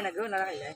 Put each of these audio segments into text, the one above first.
না গো না খাইলে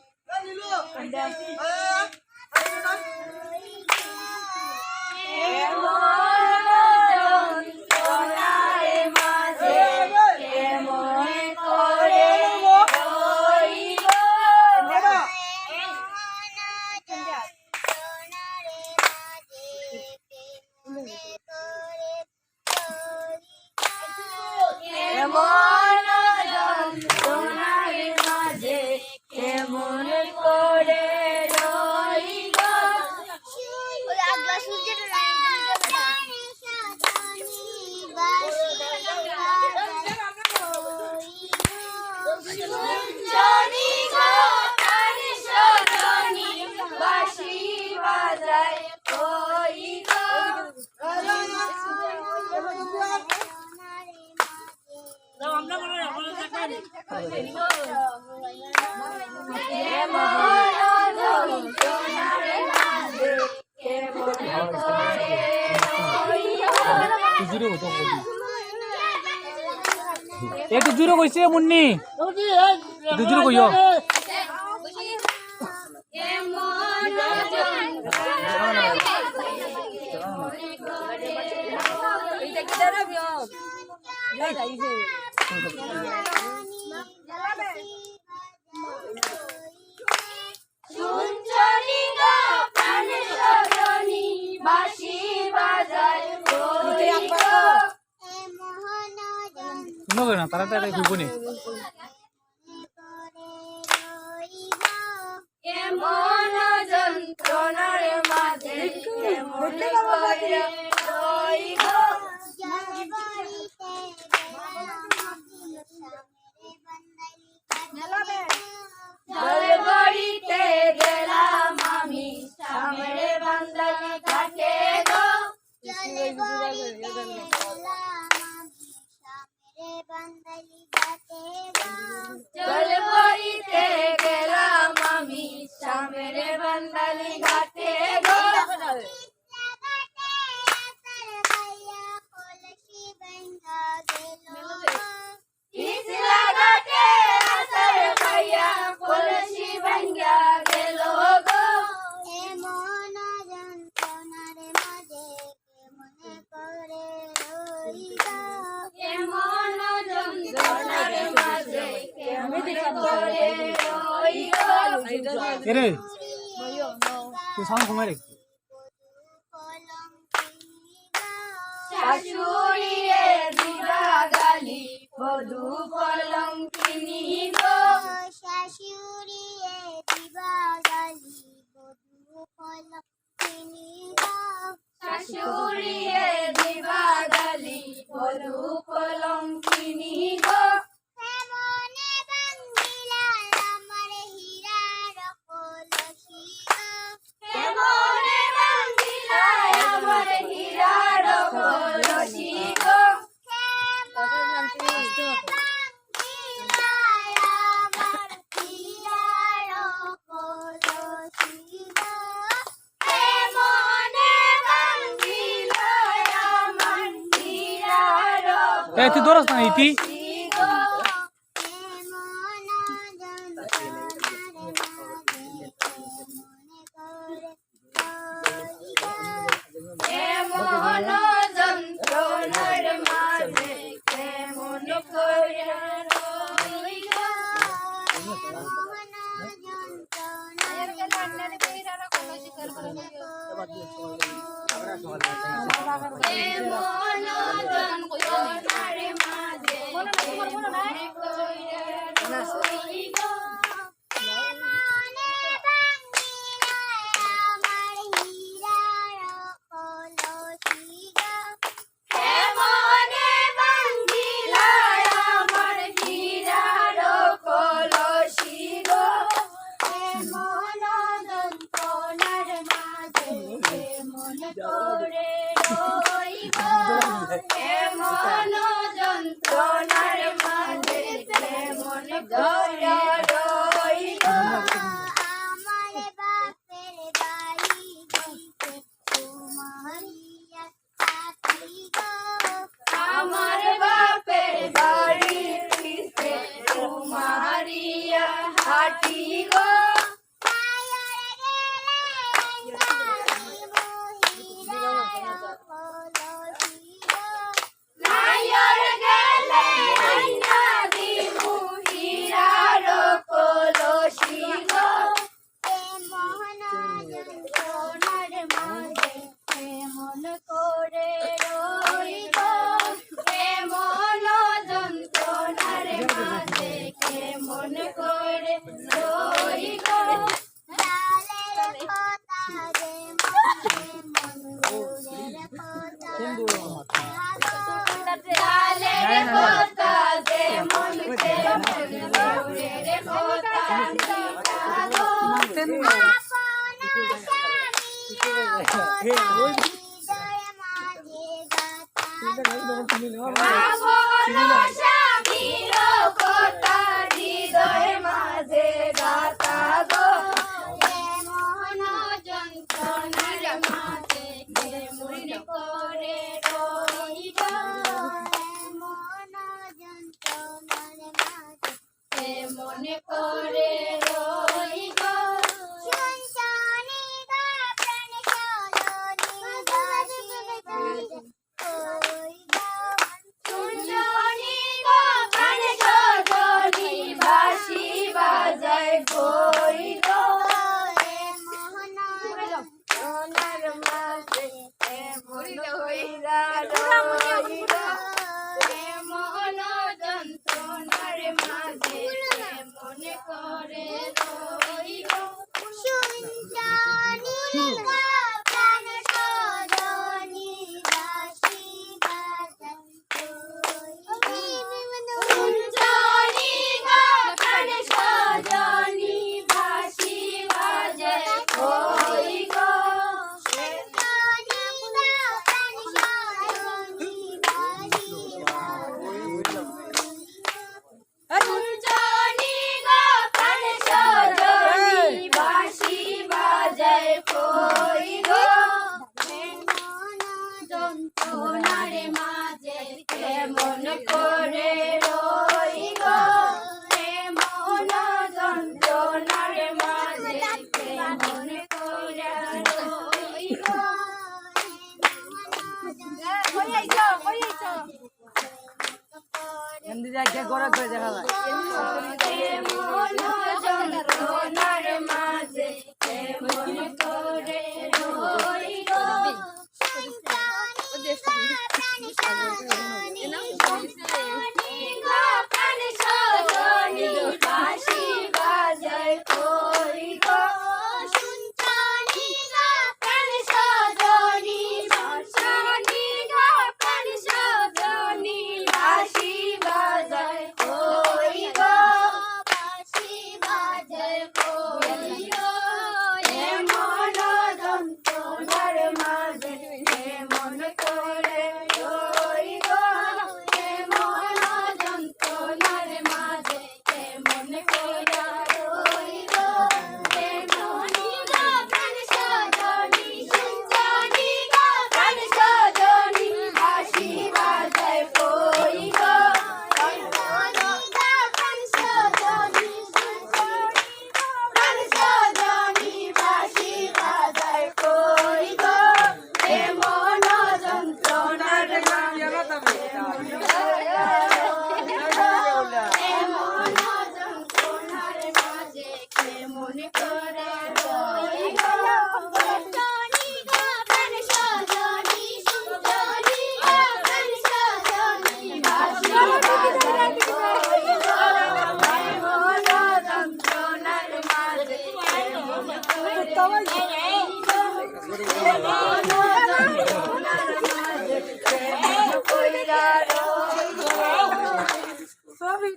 একটু জুড়ে কইছে মুন্নি একটু জুড়ে কইও না তাড়াতাড়ি ঘুরবো নি এমন যন্ত্রণার মাঝে কেমন করিয়া রইব জলবড়িতে গেলাম আমি সামনে বান্দালি ঘাটে গো জলবড়িতে গেলাম আমি সামনে বান্দালি ঘাটে গো এরে তুই সাউন্ড কমাই রে শাশুড়িয়ে দিবা গালি বধূ কলঙ্কিনী গো শাশুড়িয়ে দিবা গালি বধূ কলঙ্কিনী গো শাশুড়িয়ে দিবা গালি বধূ কলঙ্কিনী গো তুই দৌড়াস না ইতি স্বামীর কথা হৃদয় মাঝে গাতা গো এমন যন্ত্রণার মাঝে কেমন করে রইব এমন যন্ত্রণার মাঝে কেমন করে রইব সন্তানি গা প্রাণ সজনী দাসী বাজে সন্তানি গা প্রাণ সজনী বাসি বাজায় কই গো এমন যন্ত্রণার মাঝে এমন কইরা রইব এমন যন্ত্রণার মাঝে কেমন করে রইব সন্তানি গা প্রাণ সজনী দাসী বাজায় সন্তানি গা প্রাণ সজনী বাসি বাজায় কই গো সন্তানি গা প্রাণ সজনী বাসি সন্তানি গা প্রাণ সজনী বাসি বাজায় কই গো এমন যন্ত্রণার মাঝে কেমন করে রই গো এমন যন্ত্রণার মাঝে কেমন করে রই গো এমনি জায়গা গড়া করে দেখা যায় এমন যন্ত্রণার মাঝে কেমন করে রই গো সন্তানি গা প্রাণ সজনী